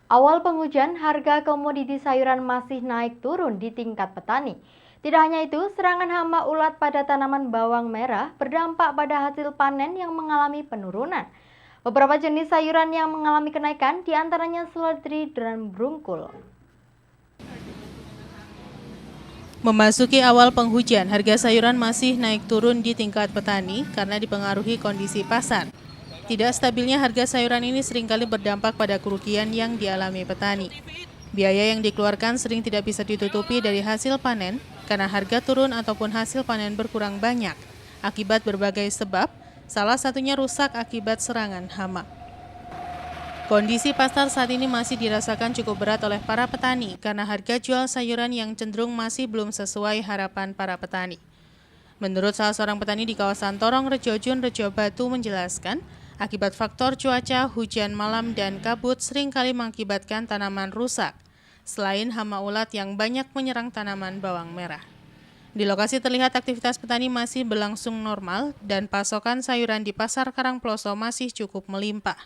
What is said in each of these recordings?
Awal penghujan, harga komoditi sayuran masih naik turun di tingkat petani. Tidak hanya itu, serangan hama ulat pada tanaman bawang merah berdampak pada hasil panen yang mengalami penurunan. Beberapa jenis sayuran yang mengalami kenaikan diantaranya seledri dan brungkul. Memasuki awal penghujan, harga sayuran masih naik turun di tingkat petani karena dipengaruhi kondisi pasar. Tidak stabilnya harga sayuran ini seringkali berdampak pada kerugian yang dialami petani. Biaya yang dikeluarkan sering tidak bisa ditutupi dari hasil panen karena harga turun ataupun hasil panen berkurang banyak akibat berbagai sebab, salah satunya rusak akibat serangan hama. Kondisi pasar saat ini masih dirasakan cukup berat oleh para petani karena harga jual sayuran yang cenderung masih belum sesuai harapan para petani. Menurut salah seorang petani di kawasan Torong Rejojun, Rejo Batu menjelaskan, akibat faktor cuaca, hujan malam, dan kabut seringkali mengakibatkan tanaman rusak, selain hama ulat yang banyak menyerang tanaman bawang merah. Di lokasi terlihat aktivitas petani masih berlangsung normal dan pasokan sayuran di Pasar Karangploso masih cukup melimpah.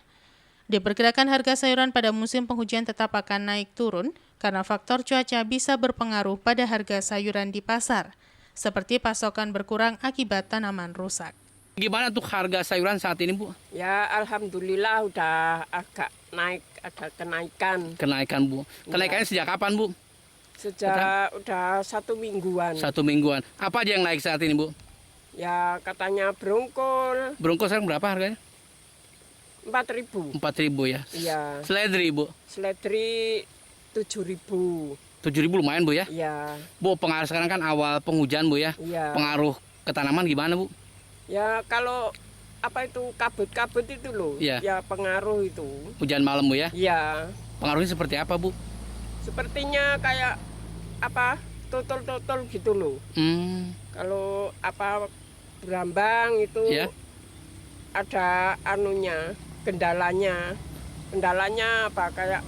Diperkirakan harga sayuran pada musim penghujan tetap akan naik turun karena faktor cuaca bisa berpengaruh pada harga sayuran di pasar, seperti pasokan berkurang akibat tanaman rusak. Gimana tuh harga sayuran saat ini, Bu? Ya, alhamdulillah udah agak naik, ada kenaikan. Kenaikan, Bu. Kenaikannya sejak kapan, Bu? Sejak udah 1 mingguan. 1 mingguan. Apa aja yang naik saat ini, Bu? Ya, katanya brongkol Brongkol sekarang berapa harganya? 4.000. 4.000 ya? Iya. Seledri, Bu? Seledri 7.000. 7.000 lumayan, Bu ya? Iya. Bu, pengaruh sekarang kan awal penghujan, Bu ya? Iya. Pengaruh ke tanaman gimana, Bu? Ya, kalau apa itu kabut-kabut itu loh, Iya. ya pengaruh itu. Hujan malam, Bu ya? Iya. Pengaruhnya seperti apa, Bu? Sepertinya kayak apa? Totol-totol gitu loh. Kalau apa berambang itu Iya. ada anunya, kendalanya apa kayak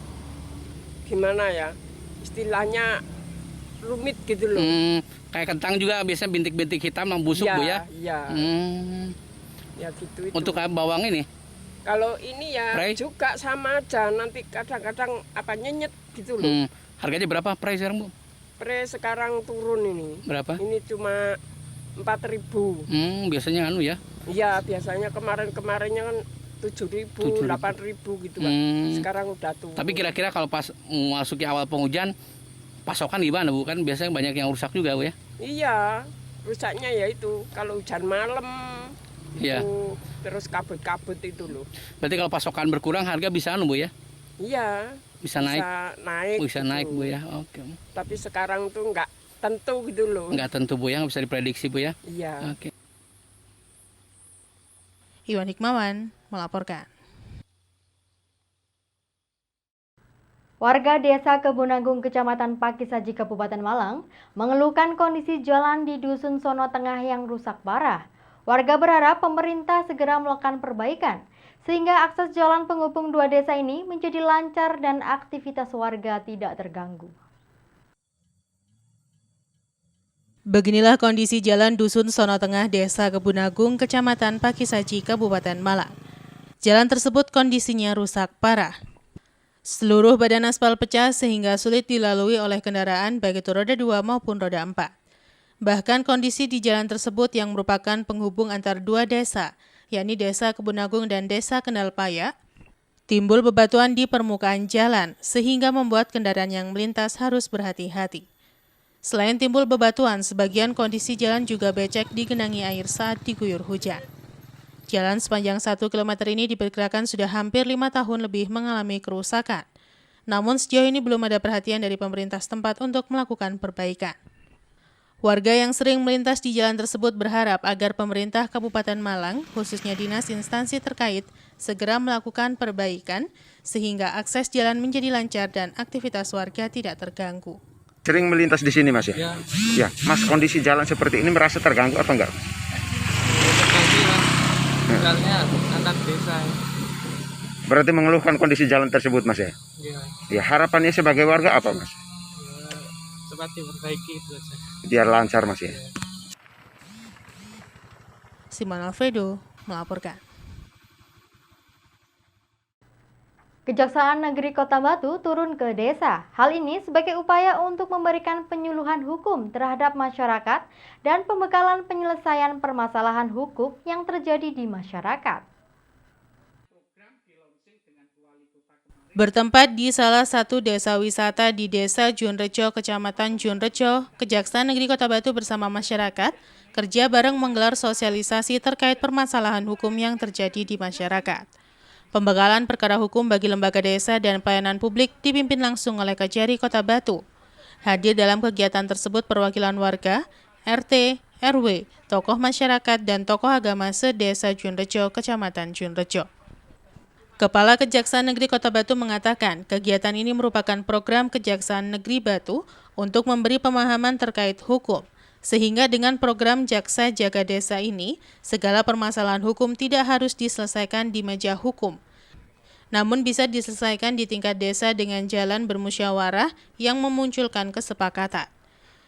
gimana ya, istilahnya rumit gitu loh. Kayak kentang juga biasanya bintik-bintik hitam yang busuk, Ya, Bu ya? iya. Ya gitu itu. Untuk bawang ini? Kalau ini ya Pray? juga sama aja, nanti kadang-kadang apa nyenyet gitu loh. Harganya berapa price sekarang, Bu? Pre sekarang turun ini. Berapa? Ini cuma 4.000. Biasanya anu ya? Iya, biasanya kemarin-kemarinnya kan 7.000, 8.000 gitu kan. Sekarang udah turun. Tapi kira-kira kalau pas memasuki awal penghujan, pasokan gimana, Bu? Kan biasanya banyak yang rusak juga, Bu ya? Iya, rusaknya ya itu kalau hujan malam Iya. itu terus kabut-kabut itu loh. Berarti kalau pasokan berkurang harga bisa anu, Bu ya? Iya. Bisa naik. Bisa gitu. naik, Bu ya. Oke. Tapi sekarang tuh nggak tentu gitu loh. Nggak tentu, Bu ya, nggak bisa diprediksi, Bu ya. Iya. Oke. Iwan Hikmawan melaporkan. Warga Desa Kebunanggung, Kecamatan Pakisaji, Kabupaten Malang, mengeluhkan kondisi jalan di Dusun Sono Tengah yang rusak parah. Warga berharap pemerintah segera melakukan perbaikan, sehingga akses jalan penghubung dua desa ini menjadi lancar dan aktivitas warga tidak terganggu. Beginilah kondisi jalan Dusun Sono Tengah, Desa Kebunanggung, Kecamatan Pakisaji, Kabupaten Malang. Jalan tersebut kondisinya rusak parah. Seluruh badan aspal pecah sehingga sulit dilalui oleh kendaraan baik itu roda 2 maupun roda 4. Bahkan kondisi di jalan tersebut yang merupakan penghubung antar dua desa, yakni Desa Kebunanggung dan Desa Kendalpaya, timbul bebatuan di permukaan jalan sehingga membuat kendaraan yang melintas harus berhati-hati. Selain timbul bebatuan, sebagian kondisi jalan juga becek digenangi air saat diguyur hujan. Jalan sepanjang 1 km ini diperkirakan sudah hampir 5 tahun lebih mengalami kerusakan. Namun sejauh ini belum ada perhatian dari pemerintah setempat untuk melakukan perbaikan. Warga yang sering melintas di jalan tersebut berharap agar pemerintah Kabupaten Malang, khususnya dinas instansi terkait, segera melakukan perbaikan sehingga akses jalan menjadi lancar dan aktivitas warga tidak terganggu. Sering melintas di sini, Mas ya? Ya, Mas, kondisi jalan seperti ini merasa terganggu apa enggak? Jalannya antar desa. Berarti mengeluhkan kondisi jalan tersebut, Mas ya? Iya. Ya, harapannya sebagai warga apa, Mas? Ya, cepat diperbaiki itu aja. Biar lancar, Mas ya? Simon Alfredo melaporkan. Kejaksaan Negeri Kota Batu turun ke desa. Hal ini sebagai upaya untuk memberikan penyuluhan hukum terhadap masyarakat dan pembekalan penyelesaian permasalahan hukum yang terjadi di masyarakat. Bertempat di salah satu desa wisata di Desa Junrejo, Kecamatan Junrejo, Kejaksaan Negeri Kota Batu bersama masyarakat kerja bareng menggelar sosialisasi terkait permasalahan hukum yang terjadi di masyarakat. Pembekalan perkara hukum bagi lembaga desa dan pelayanan publik dipimpin langsung oleh Kejari Kota Batu. Hadir dalam kegiatan tersebut perwakilan warga, RT, RW, tokoh masyarakat, dan tokoh agama se-Desa Junrejo, Kecamatan Junrejo. Kepala Kejaksaan Negeri Kota Batu mengatakan kegiatan ini merupakan program Kejaksaan Negeri Batu untuk memberi pemahaman terkait hukum. Sehingga dengan program Jaksa Jaga Desa ini, segala permasalahan hukum tidak harus diselesaikan di meja hukum, namun bisa diselesaikan di tingkat desa dengan jalan bermusyawarah yang memunculkan kesepakatan.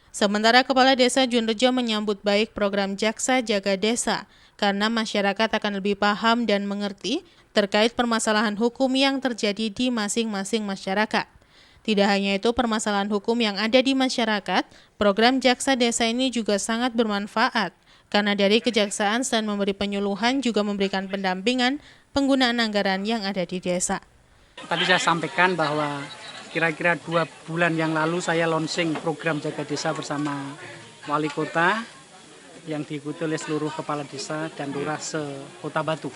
Sementara Kepala Desa Junrejo menyambut baik program Jaksa Jaga Desa karena masyarakat akan lebih paham dan mengerti terkait permasalahan hukum yang terjadi di masing-masing masyarakat. Tidak hanya itu, permasalahan hukum yang ada di masyarakat, program Jaksa Desa ini juga sangat bermanfaat, karena dari Kejaksaan selain memberi penyuluhan juga memberikan pendampingan penggunaan anggaran yang ada di desa. Tadi saya sampaikan bahwa kira-kira 2 bulan yang lalu saya launching program Jaga Desa bersama Wali Kota yang diikuti oleh seluruh kepala desa dan lurah se-Kota Batu.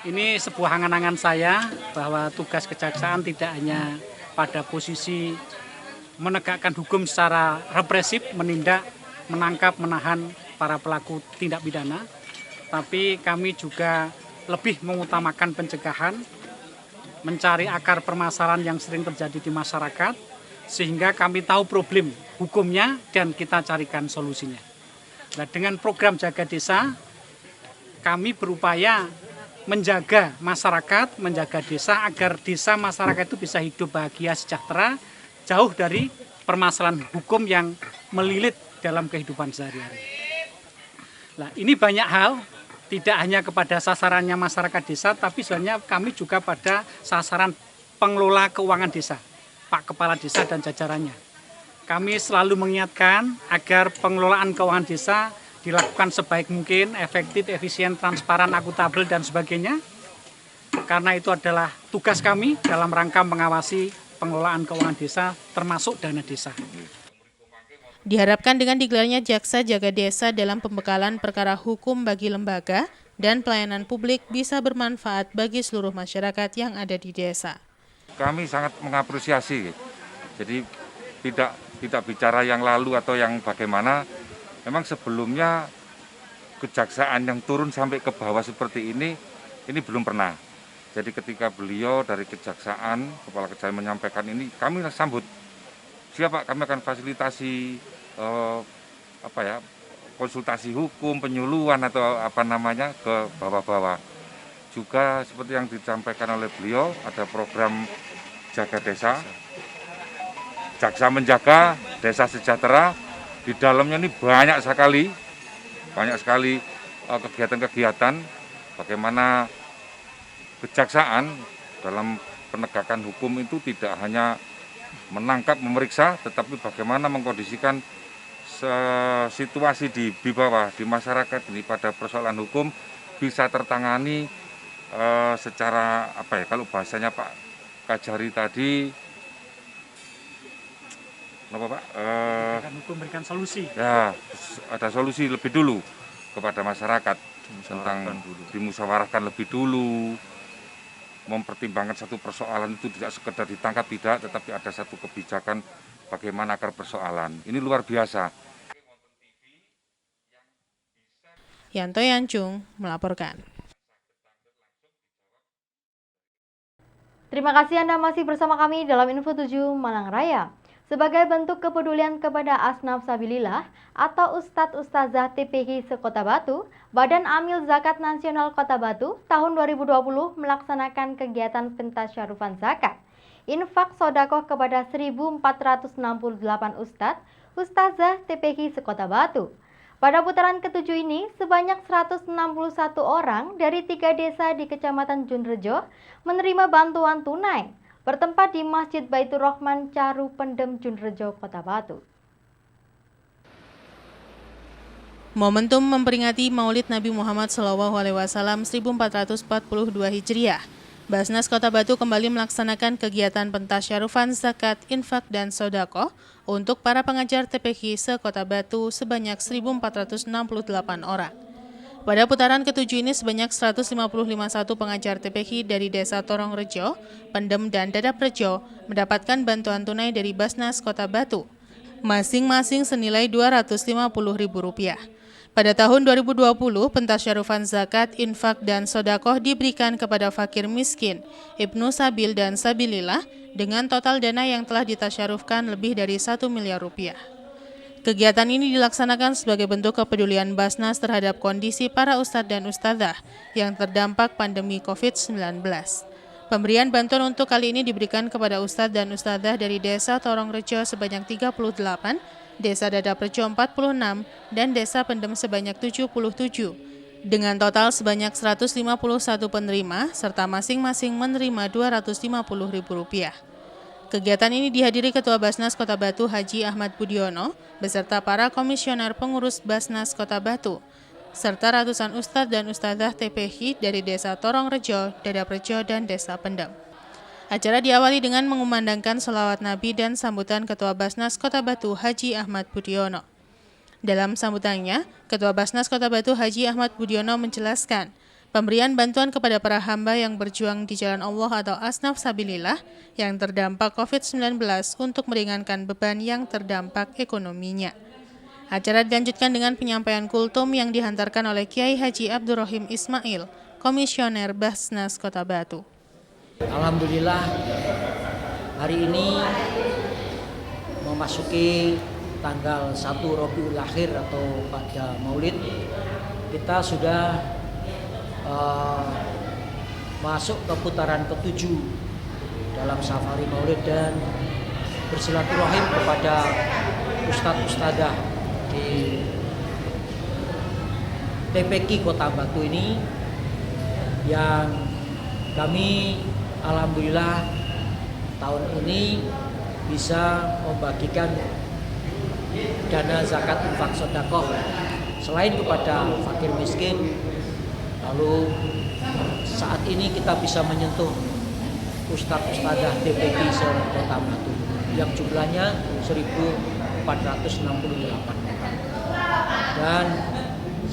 Ini sebuah angan-angan saya bahwa tugas kejaksaan tidak hanya pada posisi menegakkan hukum secara represif, menindak, menangkap, menahan para pelaku tindak pidana, tapi kami juga lebih mengutamakan pencegahan, mencari akar permasalahan yang sering terjadi di masyarakat, sehingga kami tahu problem hukumnya dan kita carikan solusinya. Nah, dengan program Jaga Desa, kami berupaya menjaga masyarakat, menjaga desa agar desa masyarakat itu bisa hidup bahagia, sejahtera, jauh dari permasalahan hukum yang melilit dalam kehidupan sehari-hari. Nah, ini banyak hal, tidak hanya kepada sasarannya masyarakat desa, tapi sebenarnya kami juga pada sasaran pengelola keuangan desa, Pak Kepala Desa dan jajarannya. Kami selalu mengingatkan agar pengelolaan keuangan desa dilakukan sebaik mungkin, efektif, efisien, transparan, akuntabel, dan sebagainya. Karena itu adalah tugas kami dalam rangka mengawasi pengelolaan keuangan desa, termasuk dana desa. Diharapkan dengan digelarnya Jaksa Jaga Desa dalam pembekalan perkara hukum bagi lembaga dan pelayanan publik bisa bermanfaat bagi seluruh masyarakat yang ada di desa. Kami sangat mengapresiasi, jadi tidak bicara yang lalu atau yang bagaimana. Memang sebelumnya kejaksaan yang turun sampai ke bawah seperti ini belum pernah. Jadi ketika beliau dari kejaksaan, Kepala Kejaksaan menyampaikan ini, kami sambut. Siapa? Kami akan fasilitasi konsultasi hukum, penyuluhan atau ke bawah-bawah. Juga seperti yang disampaikan oleh beliau, ada program Jaga Desa, Jaksa Menjaga, Desa Sejahtera. Di dalamnya ini banyak sekali kegiatan-kegiatan bagaimana kejaksaan dalam penegakan hukum itu tidak hanya menangkap, memeriksa, tetapi bagaimana mengkondisikan situasi di bawah, di masyarakat ini pada persoalan hukum bisa tertangani secara kalau bahasanya Pak Kajari tadi, Memberikan solusi. Ya, ada solusi lebih dulu kepada masyarakat tentang dimusyawarahkan lebih dulu, mempertimbangkan satu persoalan itu tidak sekedar ditangkap tidak, tetapi ada satu kebijakan bagaimana akar persoalan. Ini luar biasa. Yanto Yancung melaporkan. Terima kasih Anda masih bersama kami dalam Info 7 Malang Raya. Sebagai bentuk kepedulian kepada Asnaf Sabilillah atau Ustadz Ustazah TPQ se-Kota Batu, Badan Amil Zakat Nasional Kota Batu tahun 2020 melaksanakan kegiatan pentasyarufan zakat, infak sodakoh kepada 1.468 Ustadz Ustazah TPQ se-Kota Batu. Pada putaran ketujuh ini, sebanyak 161 orang dari 3 desa di Kecamatan Junrejo menerima bantuan tunai, bertempat di Masjid Baitur Rahman Caru Pendem Junrejo, Kota Batu. Momentum memperingati Maulid Nabi Muhammad SAW 1442 Hijriah, Basnas Kota Batu kembali melaksanakan kegiatan pentasyarufan zakat, infak, dan sodako untuk para pengajar TPQ se-Kota Batu sebanyak 1.468 orang. Pada putaran ketujuh ini sebanyak 151 pengajar TPQ dari Desa Torongrejo, Pendem, dan Dadaprejo mendapatkan bantuan tunai dari Basnas Kota Batu, masing-masing senilai Rp250.000. Pada tahun 2020, pentasyarufan zakat, infak, dan sodakoh diberikan kepada fakir miskin, Ibnu Sabil, dan Sabilillah dengan total dana yang telah ditasyarufkan lebih dari 1 miliar rupiah. Kegiatan ini dilaksanakan sebagai bentuk kepedulian Basnas terhadap kondisi para ustadz dan ustadzah yang terdampak pandemi COVID-19. Pemberian bantuan untuk kali ini diberikan kepada ustadz dan ustadzah dari Desa Torongrejo sebanyak 38, Desa Dadaprejo 46, dan Desa Pendem sebanyak 77, dengan total sebanyak 151 penerima, serta masing-masing menerima Rp250.000. Kegiatan ini dihadiri Ketua Basnas Kota Batu Haji Ahmad Budiono, beserta para komisioner pengurus Basnas Kota Batu, serta ratusan ustadz dan ustadzah TPQ dari Desa Torongrejo, Dadaprejo, dan Desa Pendem. Acara diawali dengan mengumandangkan sholawat Nabi dan sambutan Ketua Basnas Kota Batu Haji Ahmad Budiono. Dalam sambutannya, Ketua Basnas Kota Batu Haji Ahmad Budiono menjelaskan, pemberian bantuan kepada para hamba yang berjuang di jalan Allah atau asnaf sabilillah yang terdampak COVID-19 untuk meringankan beban yang terdampak ekonominya. Acara dilanjutkan dengan penyampaian kultum yang dihantarkan oleh Kiai Haji Abdurrahim Ismail, Komisioner Basnas Kota Batu. Alhamdulillah, hari ini memasuki tanggal 1 Rabiul Akhir atau pada Maulid, kita sudah masuk ke putaran ke-7 dalam safari Maulid dan bersilaturahim kepada ustadz-ustadzah di TPQ Kota Batu ini yang kami alhamdulillah tahun ini bisa membagikan dana zakat, infak, sedekah selain kepada fakir miskin. Lalu saat ini kita bisa menyentuh ustadz-ustadzah TPQ se-Kota Batu yang jumlahnya 1.468 orang. Dan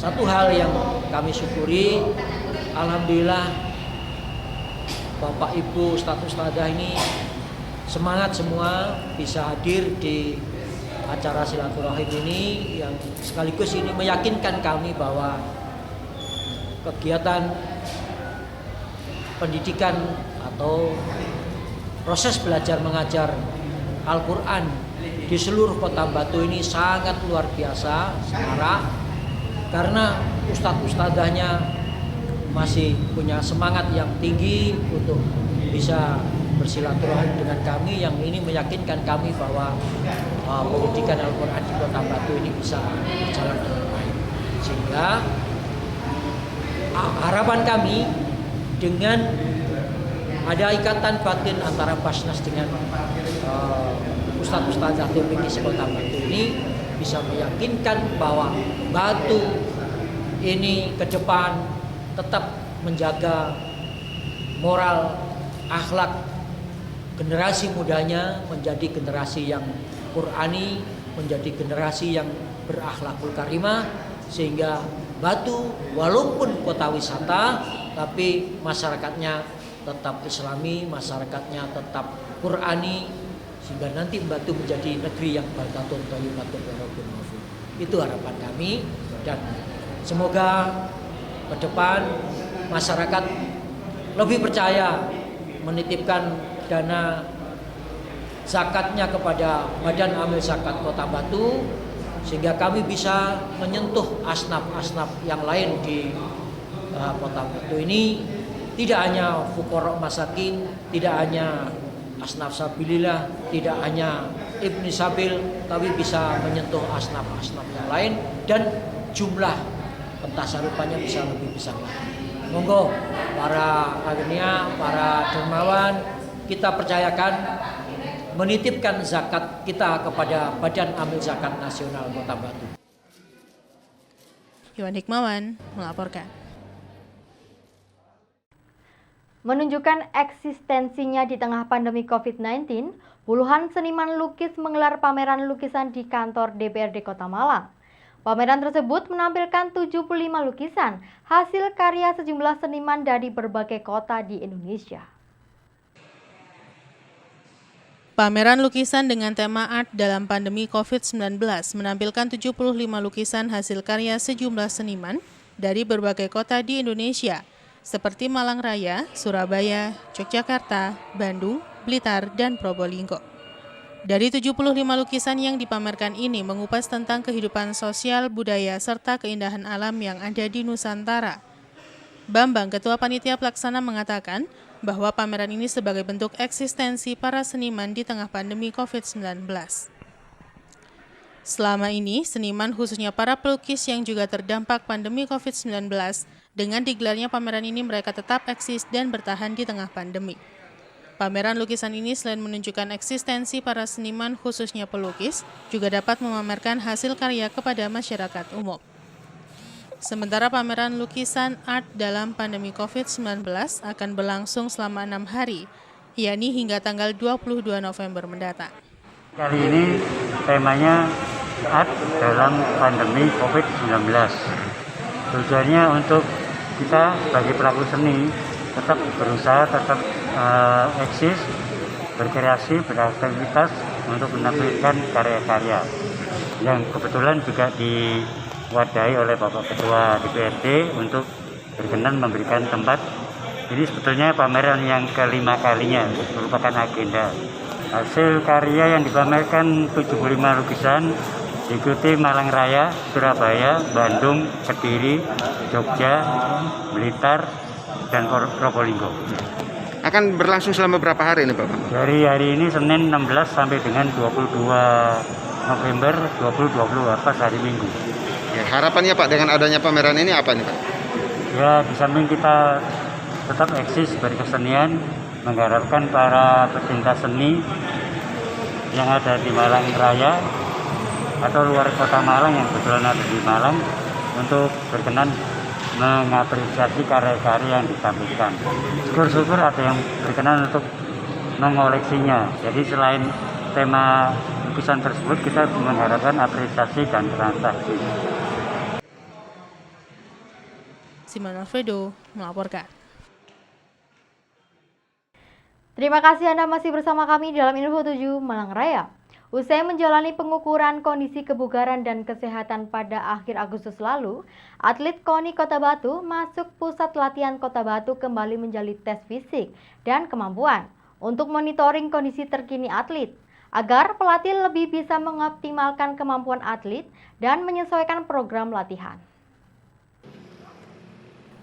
satu hal yang kami syukuri, alhamdulillah Bapak Ibu ustadz-ustadzah ini semangat semua bisa hadir di acara silaturahim ini yang sekaligus ini meyakinkan kami bahwa kegiatan pendidikan atau proses belajar mengajar Al-Quran di seluruh Kota Batu ini sangat luar biasa, semarak, karena ustadz-ustadzahnya masih punya semangat yang tinggi untuk bisa bersilaturahim dengan kami, yang ini meyakinkan kami bahwa pendidikan Al-Quran di Kota Batu ini bisa berjalan dengan baik. Sehingga harapan kami dengan ada ikatan batin antara Basnas dengan ustadz-ustadzah TPQ Kota Batu ini bisa meyakinkan bahwa Batu ini ke depan tetap menjaga moral, akhlak generasi mudanya menjadi generasi yang Qur'ani, menjadi generasi yang berakhlakul karimah, sehingga Batu walaupun kota wisata tapi masyarakatnya tetap Islami, masyarakatnya tetap Qur'ani, sehingga nanti Batu menjadi negeri yang baldatun thayyibatun wa rabbun ghafur. Itu harapan kami, dan semoga ke depan masyarakat lebih percaya menitipkan dana zakatnya kepada Badan Amil Zakat Kota Batu, sehingga kami bisa menyentuh asnaf-asnaf yang lain di Kota Batu ini. Tidak hanya fuqara masakin, tidak hanya asnaf sabilillah, tidak hanya Ibnu Sabil, tapi bisa menyentuh asnaf-asnaf yang lain. Dan jumlah pentasan rupanya bisa lebih besar lagi. Monggo para akhirnya para dermawan kita percayakan menitipkan zakat kita kepada Badan Amil Zakat Nasional Kota Batu. Iwan Hikmawan melaporkan. Menunjukkan eksistensinya di tengah pandemi COVID-19, puluhan seniman lukis menggelar pameran lukisan di kantor DPRD Kota Malang. Pameran tersebut menampilkan 75 lukisan hasil karya sejumlah seniman dari berbagai kota di Indonesia. Pameran lukisan dengan tema art dalam pandemi COVID-19 menampilkan 75 lukisan hasil karya sejumlah seniman dari berbagai kota di Indonesia, seperti Malang Raya, Surabaya, Yogyakarta, Bandung, Blitar, dan Probolinggo. Dari 75 lukisan yang dipamerkan ini mengupas tentang kehidupan sosial, budaya, serta keindahan alam yang ada di Nusantara. Bambang, Ketua Panitia Pelaksana, mengatakan bahwa pameran ini sebagai bentuk eksistensi para seniman di tengah pandemi COVID-19. Selama ini, seniman khususnya para pelukis yang juga terdampak pandemi COVID-19, dengan digelarnya pameran ini mereka tetap eksis dan bertahan di tengah pandemi. Pameran lukisan ini selain menunjukkan eksistensi para seniman khususnya pelukis, juga dapat memamerkan hasil karya kepada masyarakat umum. Sementara pameran lukisan art dalam pandemi COVID-19 akan berlangsung selama 6 hari, yakni hingga tanggal 22 November mendatang. Kali ini temanya art dalam pandemi COVID-19. Tujuannya untuk kita sebagai pelaku seni tetap berusaha, tetap eksis, berkreasi, beraktivitas untuk menampilkan karya-karya yang kebetulan juga diwadahi oleh Bapak Ketua DPRD untuk berkenan memberikan tempat. Ini sebetulnya pameran yang kelima kalinya, merupakan agenda. Hasil karya yang dipamerkan 75 lukisan, diikuti Malang Raya, Surabaya, Bandung, Kediri, Jogja, Blitar, dan Probolinggo. Akan berlangsung selama berapa hari ini, Bapak? Dari hari ini Senin 16 sampai dengan 22 November 2020 pas hari Minggu. Ya, harapannya Pak dengan adanya pameran ini apa nih Pak? Ya, di samping kita tetap eksis berkesenian, mengharapkan para pecinta seni yang ada di Malang Raya atau luar kota Malang yang kebetulan ada di Malang untuk berkenan mengapresiasi karya-karya yang ditampilkan. Syukur-syukur ada yang berkenan untuk mengoleksinya. Jadi selain tema lukisan tersebut, kita mengharapkan apresiasi dan transaksi. Simon Alfredo melaporkan. Terima kasih Anda masih bersama kami dalam Info 7 Malang Raya. Usai menjalani pengukuran kondisi kebugaran dan kesehatan pada akhir Agustus lalu, atlet KONI Kota Batu masuk Pusat Latihan Kota Batu kembali menjalani tes fisik dan kemampuan untuk monitoring kondisi terkini atlet, agar pelatih lebih bisa mengoptimalkan kemampuan atlet dan menyesuaikan program latihan.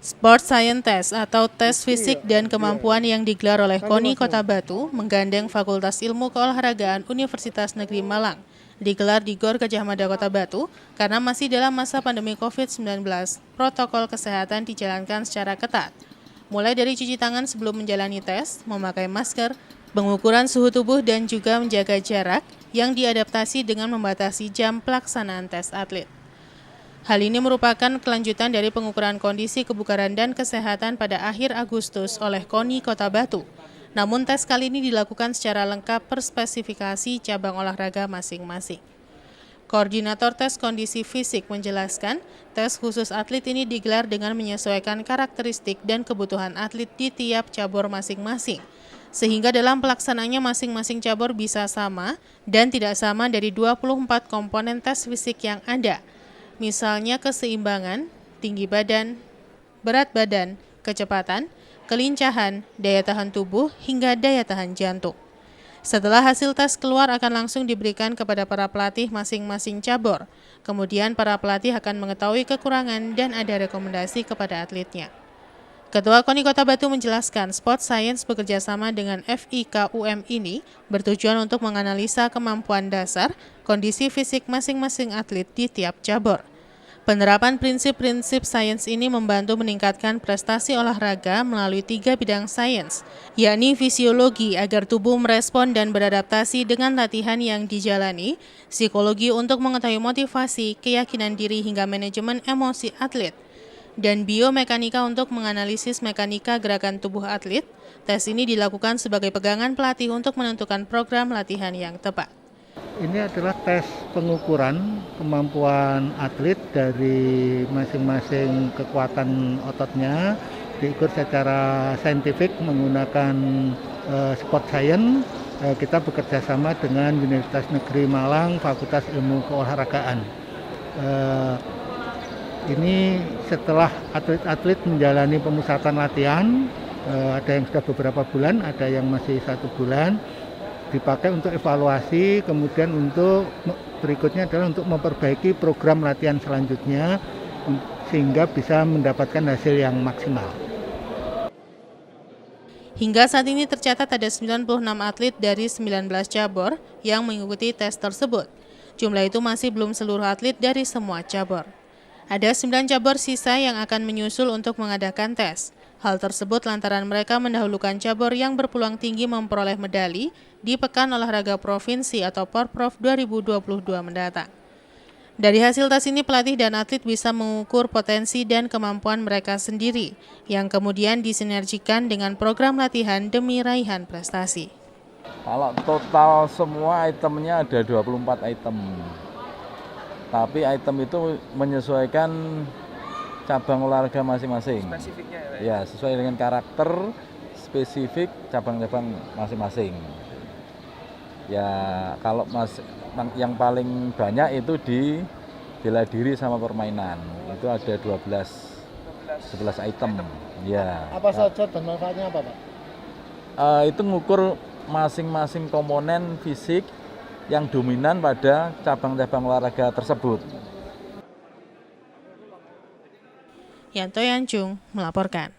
Sport Science Test atau tes fisik dan kemampuan yang digelar oleh KONI Kota Batu menggandeng Fakultas Ilmu Keolahragaan Universitas Negeri Malang digelar di Gor Gajah Mada Kota Batu karena masih dalam masa pandemi COVID-19. Protokol kesehatan dijalankan secara ketat, mulai dari cuci tangan sebelum menjalani tes, memakai masker, pengukuran suhu tubuh dan juga menjaga jarak yang diadaptasi dengan membatasi jam pelaksanaan tes atlet. Hal ini merupakan kelanjutan dari pengukuran kondisi kebugaran dan kesehatan pada akhir Agustus oleh KONI Kota Batu. Namun tes kali ini dilakukan secara lengkap per spesifikasi cabang olahraga masing-masing. Koordinator tes kondisi fisik menjelaskan, tes khusus atlet ini digelar dengan menyesuaikan karakteristik dan kebutuhan atlet di tiap cabur masing-masing, sehingga dalam pelaksanaannya masing-masing cabur bisa sama dan tidak sama dari 24 komponen tes fisik yang ada. Misalnya keseimbangan, tinggi badan, berat badan, kecepatan, kelincahan, daya tahan tubuh, hingga daya tahan jantung. Setelah hasil tes keluar akan langsung diberikan kepada para pelatih masing-masing cabur. Kemudian para pelatih akan mengetahui kekurangan dan ada rekomendasi kepada atletnya. Ketua KONI Kota Batu menjelaskan, Sport Science bekerja sama dengan FIKUM ini bertujuan untuk menganalisa kemampuan dasar, kondisi fisik masing-masing atlet di tiap cabur. Penerapan prinsip-prinsip sains ini membantu meningkatkan prestasi olahraga melalui 3 bidang sains, yakni fisiologi agar tubuh merespon dan beradaptasi dengan latihan yang dijalani, psikologi untuk mengetahui motivasi, keyakinan diri hingga manajemen emosi atlet, dan biomekanika untuk menganalisis mekanika gerakan tubuh atlet. Tes ini dilakukan sebagai pegangan pelatih untuk menentukan program latihan yang tepat. Ini adalah tes pengukuran kemampuan atlet dari masing-masing kekuatan ototnya, diukur secara saintifik menggunakan sport science. Kita bekerja sama dengan Universitas Negeri Malang, Fakultas Ilmu Keolahragaan. Ini setelah atlet-atlet menjalani pemusatan latihan, ada yang sudah beberapa bulan, ada yang masih 1 bulan, dipakai untuk evaluasi, kemudian untuk berikutnya adalah untuk memperbaiki program latihan selanjutnya sehingga bisa mendapatkan hasil yang maksimal. Hingga saat ini tercatat ada 96 atlet dari 19 cabur yang mengikuti tes tersebut. Jumlah itu masih belum seluruh atlet dari semua cabur. Ada 9 cabur sisa yang akan menyusul untuk mengadakan tes. Hal tersebut lantaran mereka mendahulukan cabur yang berpeluang tinggi memperoleh medali di Pekan Olahraga Provinsi atau Porprov 2022 mendatang. Dari hasil tes ini, pelatih dan atlet bisa mengukur potensi dan kemampuan mereka sendiri, yang kemudian disinergikan dengan program latihan demi raihan prestasi. Kalau total semua itemnya ada 24 item. Tapi item itu menyesuaikan cabang olahraga masing-masing. Spesifiknya ya, sesuai dengan karakter spesifik cabang-cabang masing-masing. Ya, kalau yang paling banyak itu di bela diri sama permainan. Itu ada 11 item. Ya. Apa saja dan manfaatnya apa, Pak? Itu ngukur masing-masing komponen fisik yang dominan pada cabang-cabang olahraga tersebut. Yanto Yanjung melaporkan.